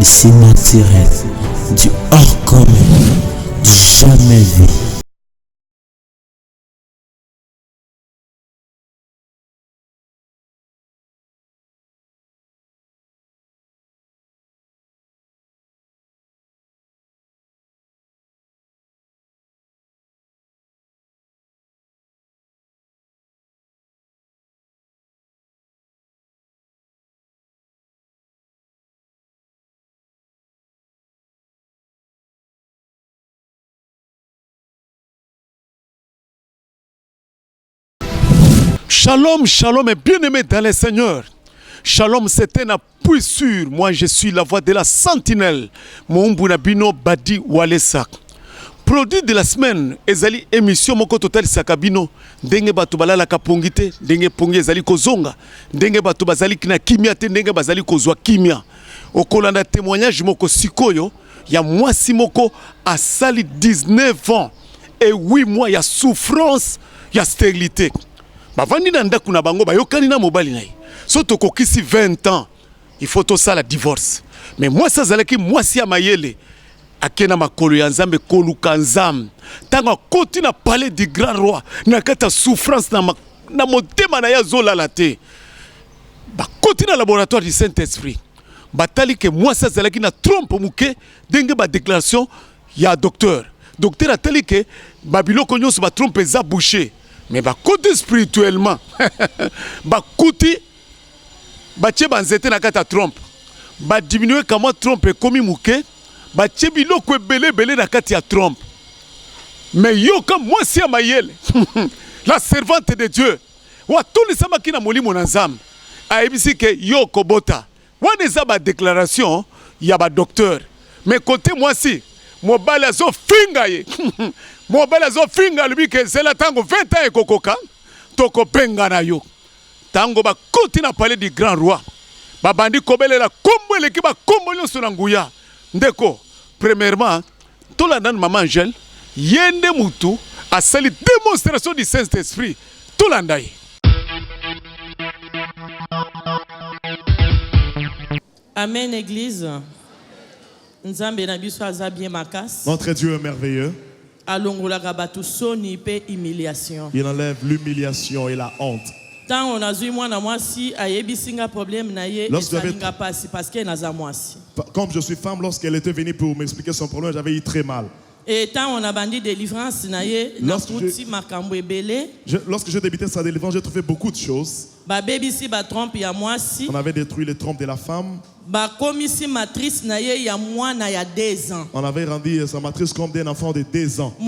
du surnaturel, du hors commun, du jamais vu. Shalom, shalom et bien-aimé dans le Seigneur. Shalom, c'est un appui sûr. Moi, je suis la voix de la sentinelle. Moumbouna Bino Badi Walesak. Produit de la semaine, ezali émission moko total sakabino. Ndenge bato balala kapongite, ndenge pongi ezali kozonga, ndenge bato bazali kina kimia te, ndenge bazali kozwa kimia. Okolanda témoignage moko sikoyo, ya mwasi moko asali 19 ans et 8 mois ya souffrance, ya stérilité. Bavandi na ndaku na bango bayokani na mobali na ye. So tokokisi 20 ans, il faut tout ça la divorce. Mais moi ça zalaki mwasi ya mayele akena makolo ya nzambe koluka nzambe. Tanga koti na palais du grand roi na kata souffrance na motema na ya zolala te. Ba koti na laboratoire du Saint-Esprit. Batali ke mwasi zalaki na trompe muke denge ba déclaration ya docteur. Docteur atali ke babiloko nyonso ba trompe za bouché. Mais bah côté spirituellement, bah côté, bah tché banzete na kata trompe, bah diminuer comment trompe comme mouké, bah tché bilo kwe belé na kata ya trompe. Mais yo comme moi si amayele, la servante de Dieu, wa toni sama kina moli monazam, a ebisi ke yo kobota, wa neza ba déclaration, ya ba docteur, mais côté moi si, mo bala zo finga ye. Mobile azo finga lubi ke zela tango 20 ans ekokoka toko penga na yo tango ba koti na palais du grand roi ba bandi kobelela kombo eleki ba kombo nyonso na nguya ndeko premièrement tolanda maman Angèle yende mutu asali démonstration du Saint-Esprit tolanda ye. Amen église. Nzambe na biso aza bien makas. Notre Dieu est merveilleux. Il enlève l'humiliation et la honte. Comme je suis femme, lorsqu'elle était venue pour m'expliquer son problème, j'avais eu très mal. Et tant on a bandit délivrance, lorsque j'ai débuté sa délivrance, j'ai trouvé beaucoup de choses. On avait détruit les trompes de la femme. On avait rendu sa matrice comme d'un enfant de 2 ans. Il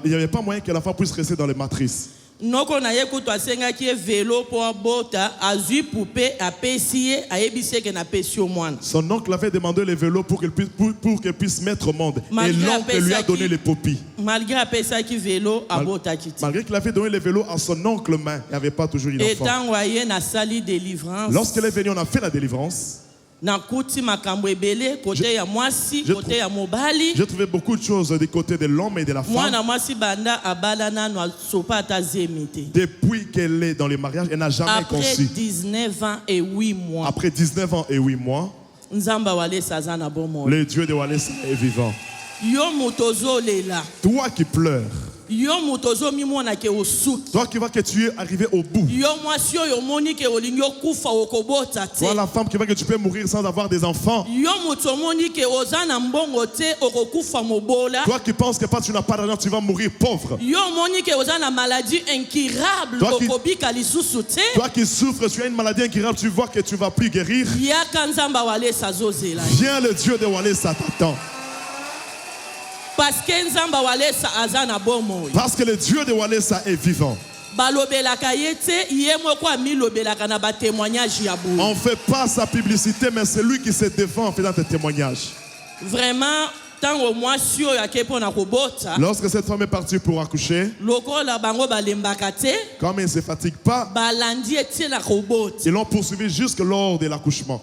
n'y avait pas moyen que l'enfant puisse rester dans les matrices. Noko na ye kutu asengaki vélo pour bota azui poupée apesiye ayebisi ke na pesio mwana. Son oncle avait demandé le vélo pour qu'elle puisse mettre au monde. Et l'oncle lui a donné les popis. Malgré apesaki vélo abota kiti. Malgré qu'il avait donné le vélo à son oncle, mais il n'y avait pas toujours une enfant. Et tant waye na sali délivrance. Lorsqu'elle est venue, on a fait la délivrance. J'ai trouvé beaucoup de choses du côté de l'homme et de la femme. Depuis qu'elle est dans le mariage, elle n'a jamais conçu. Après 19 ans et 8 mois. Après 19 ans et 8 mois, le Dieu de Walesa est vivant. Toi qui pleures, toi qui vois que tu es arrivé au bout, toi la femme qui voit que tu peux mourir sans avoir des enfants, toi qui penses que parce que tu n'as pas d'argent tu vas mourir pauvre, toi qui souffres, tu as une maladie incurable, tu vois que tu ne vas plus guérir, viens, le Dieu de Walesa t'attend. Parce que le Dieu de Walesa est vivant. On ne fait pas sa publicité, mais c'est lui qui se défend en faisant des témoignages. Vraiment, lorsque cette femme est partie pour accoucher, comme elle ne se fatigue pas, ils l'ont poursuivi jusque lors de l'accouchement.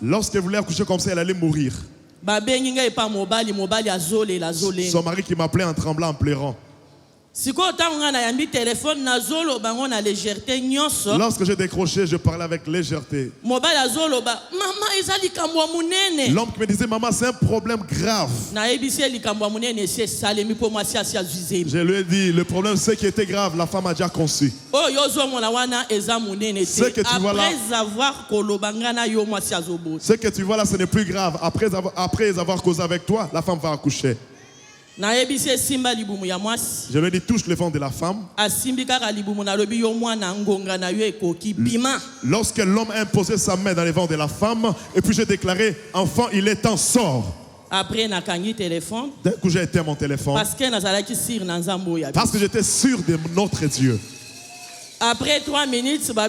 Lorsqu'elle voulait accoucher comme ça, elle allait mourir. Son mari qui m'appelait en tremblant, en pleurant. Lorsque j'ai décroché, je parlais avec légèreté. L'homme qui me disait, maman, c'est un problème grave. Je lui ai dit, le problème, c'est qui était grave, la femme a déjà conçu. Ce que tu vois là, ce n'est plus grave. Après avoir causé avec toi, la femme va accoucher. Je lui ai dit, touche le ventre de la femme. Lorsque l'homme a imposé sa main dans le ventre de la femme, et puis j'ai déclaré, enfant, il est temps, sort. Après, d'un coup, j'ai été à mon téléphone. Parce que j'étais sûr de notre Dieu. Après 3 minutes, 3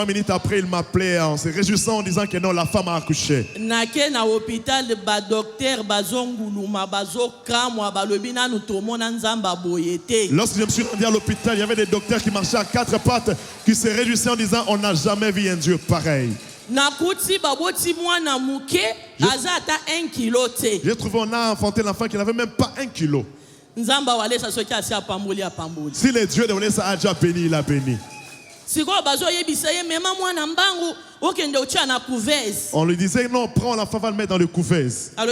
minutes après, il m'appelait en se réjouissant en disant que non, la femme a accouché. Lorsque je me suis rendu à l'hôpital, il y avait des docteurs qui marchaient à 4 pattes, qui se réjouissaient en disant on n'a jamais vu un Dieu pareil. J'ai trouvé on a enfanté l'enfant qui n'avait même pas 1 kilo. Si le Dieu de Walesa a déjà béni, il a béni. On lui disait non, prends l'enfant, va le mettre dans le couveuse. Elle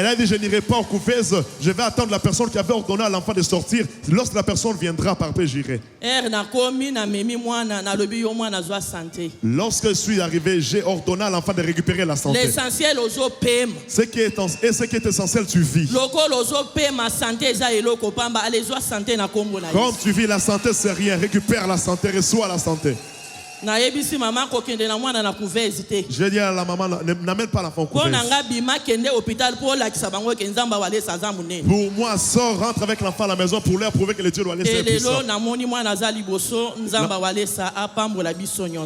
a dit je n'irai pas en couveuse, je vais attendre la personne qui avait ordonné à l'enfant de sortir. Lorsque la personne viendra, par paix j'irai. Lorsque je suis arrivé, j'ai ordonné à l'enfant de récupérer la santé. L'essentiel ce qui est essentiel, tu vis. Comme tu vis, la santé c'est rien. Récupère la santé, reçois la santé. Je dis à la maman, n'amène pas l'enfant au couveuse. Pour moi, sors, rentre avec l'enfant à la maison pour leur prouver que le Dieu de Walesa est puissant.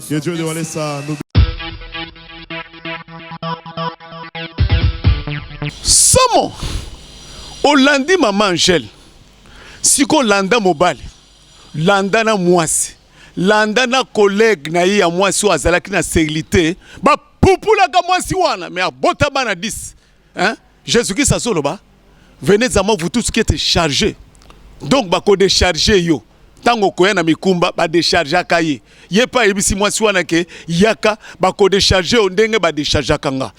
Que Dieu de Walesa nous... Samo Olandi maman Angèle siko landa mobile landa na mwasi landa na collègue na ya mwasi wa zalaki na sécurité ba pupula ka mwasi wana mais abota bana 10 hein Jésus-Christ asoloba venez à moi vous tous qui êtes chargés donc ba ko décharger yo tango koya na mikumba ba décharger akaye ye pa ebisi mwasi wana ke yaka ba ko décharger ondenge ba décharger kanga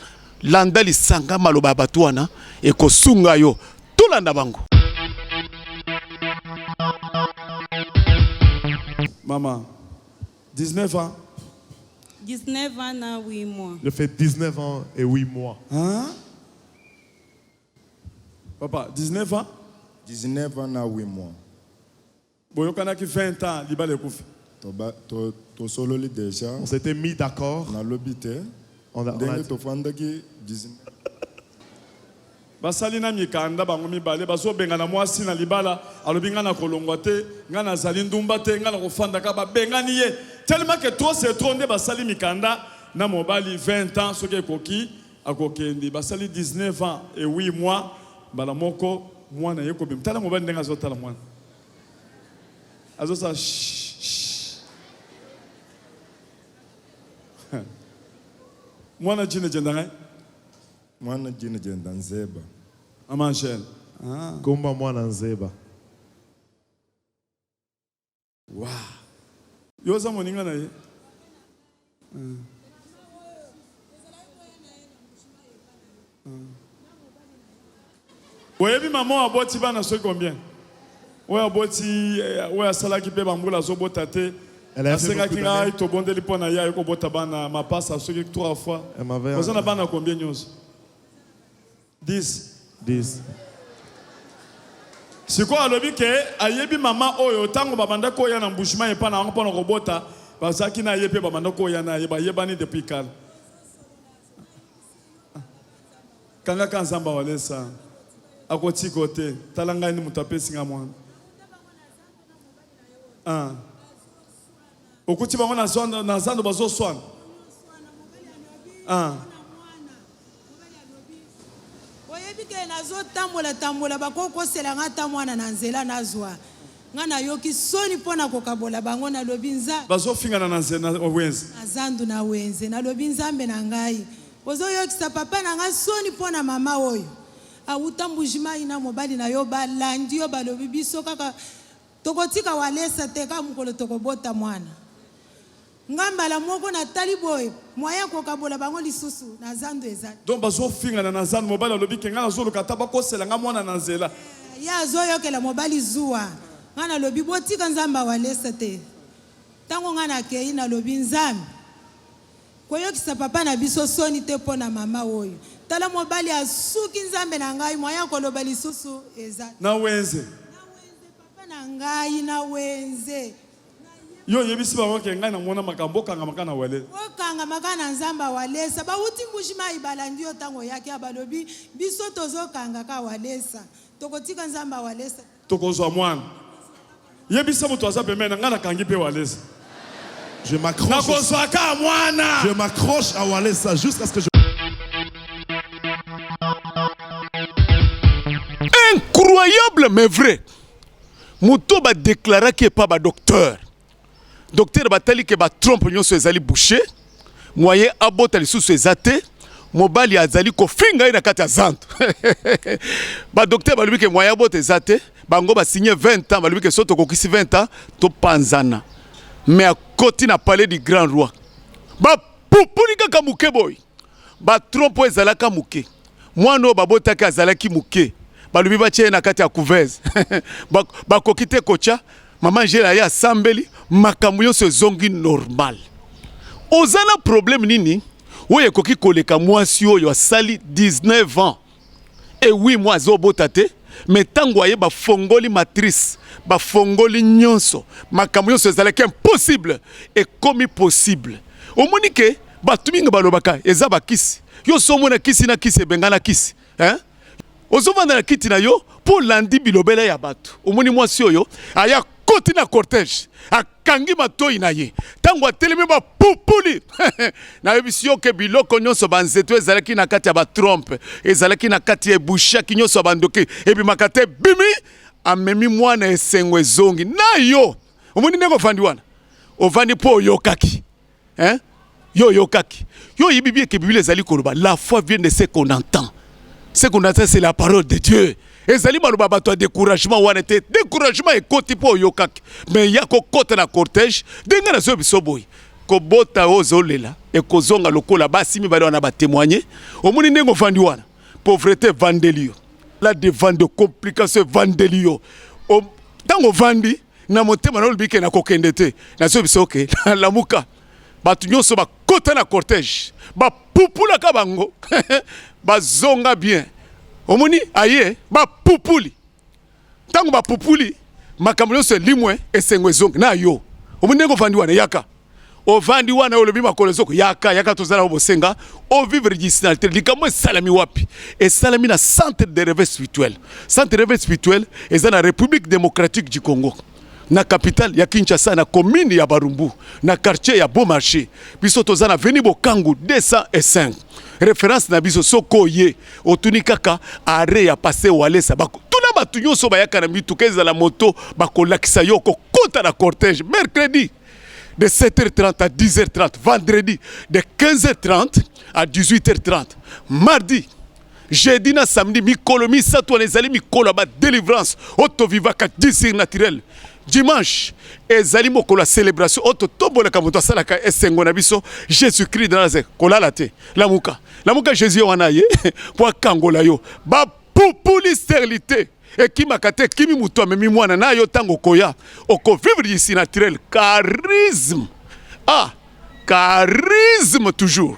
landa lisanga maloba batu wana e kosunga yo tolanda bango. Maman, 19 ans. 19 ans et 8 mois. Je fais 19 ans et 8 mois. Hein? Papa, 19 ans? 19 ans et 8 mois. Bon, il y a 20 ans, il y a déjà. On s'était mis d'accord. On a l'habité. On a basali na mikanda bango mibale bazo benga na mwasi na libala alobi nga na kolongwa te nga na zali ndumba te nga na kofanda ka ba bengani ye tellement que trop c'est trop nde basali mikanda na mobali 20 ans soki ekoki akokendi basali 19 ans et 8 mois bala moko mwana ye ko bim tala mobali ndenga zo tala mwana azo sa mwana jine jendanga mwana jine jenda Nzeba. Maman Angèle. Ah. Kumba mwana Nzeba. Wow. Yoza moninga na ye. Oyebi maman aboti bana so combien? Oya aboti oya salaki pe bambula zo bota te. Elle a fait beaucoup d'années. To bondeli pona ya yoko bota bana ma passe à ce qui 3 fois. Elle m'avait. Vous en avez bana combien news? 10. C'est quoi le que ayebi mama oyo tango babanda ko ya na mbushima e pa na ngo pona robota bazaki na yepe babanda ko ya na yeba yebani depuis kal. Kanga kanzamba walesa akoti kote talanga ni mutapesi nga mwana. Ah. Okuti bango na zando bazo swan. Ah. Tambola bakoko selanga tamwana na nzela nazwa ngana yoki soni pona kokabola bango na lobinza bazo fingana na nzela wenze azandu na wenze na lobinza mbe na ngai ozoyokisa papa na nga soni mpo na mama oyo awuta mbujima ina mobali na yo balandi yo balobi biso kaka tokotika walesa te ka mokolo tokobota mwana ngambala moko na tali boye moyen kokabola bango lisusu na zando ezali donc bazofingana na zando mobali alobi ke nga nazoluka ata bakosela nga mwana na nzela ya azoyokela mobali zuwa nga nalobi botika nzambe awalesa te ntango nga nakei nalobi nzambe koyokisa papa na biso soni te mpo na mama oyo tala mobali asuki nzambe na ngai moyen koloba lisusu eza na wenze papa na ngai na wenze yo yebisi bango ke ngai na mona makambo kanga makana wale okanga makana nzamba walesa bawuti mbushima ibalandi yo tango yake abalobi biso tozokanga ka walesa tokotika nzamba walesa tokozwa mwana yebisa mutu aza pembeni ngai nakangi pe walesa Je m'accroche à Walesa jusqu'à ce que je... Incroyable mais vrai. Mouto ba déclaré qu'il n'est pas docteur. Docteur batali ke ba trompe nyon so ezali bouché. Moyen abotali sous so ezate. Mobali azali ko finga ina kati ya zanto. Ba docteur ba lubi ke moyen abot ezate. Bango ba signé 20 ans, ba lubi ke soto kokisi 20 ans to panzana. Mais à côté na palais du grand roi. Ba pupuli kaka muke boy. Ba trompe ezalaka muke. Mwana ba botaka azalaki muke. Ba lubi ba tie na kati ya couveze. Ba kokite kocha. Maman jela ya sambeli makambo yo se zongi normal. Ozana problème nini? Oye koki koleka mwasi oyo asali 19 ans. Et oui moi zo botate, mais tango aye ba fongoli matrice, ba fongoli nyonso, makambo yo se zaleka impossible et comme possible. Omoni ke ba tuminga balobaka eza ba kisi. Yo somona kisi na kisi bengana kisi, hein? Ozovanda na kiti na yo pour landi bilobela ya bato. Omoni mwasi oyo aya koti na cortège akangi matoi na ye tango atelemi ba pupuli na yebisio ke biloko nyonso banzeto ezalaki na kati ya ba trompe ezalaki na kati ya bushaki nyonso bandoki ebi makate bimi amemi mwana esengo ezongi na yo omoni ndeko fandi wana ovandi po yokaki hein yo yokaki yo yibibi ke biblia ezali koloba la foi vient de ce qu'on entend c'est la parole de Dieu. Ezali maloba bato découragement wana te découragement e koti po yokaki mais ya ko kota na cortège denga na zo biso boy ko bota ozolela e kozonga lokola basi mi bali wana ba témoigner omoni ndengo vandi wana pauvreté vandelio la devant de complications vandelio o tango vandi na motema na lobike na kokende te na zo biso ke lamuka batu nyonso ba kota na cortège ba pupula ka bango ba zonga bien. Omoni aye ba pupuli tango ba pupuli makambo nyonso limwe esengo ezongi na yo omoni ndeko vandi wana yaka ovandi wana olobi makolo zoko yaka tozala obosenga o vivre disinalité likambo esalami wapi esalami na centre de réveil spirituel eza na République démocratique du Congo na capitale ya Kinshasa na commune ya Barumbu na quartier ya Bon Marché biso tozana veni Bokangu 205 référence na biso sokoye otuni kaka are ya passé walesa bako tuna batu nyonso bayaka na mituka la moto bakolakisa yo kota na cortège mercredi de 7h30 à 10h30 vendredi de 15h30 à 18h30 mardi jeudi na samedi mikolo misato ezali mikolo ba délivrance auto vivaka 10 naturel dimanche ezali mokolo célébration auto tobola ka moto salaka esengo na biso Jésus-Christ dans la kolala te lamuka Jésus wana ye po kangola yo ba pupuli stérilité et qui makate kimi muto amemi mwana na yo tango koya oko vivre ici naturel charisme charisme toujours.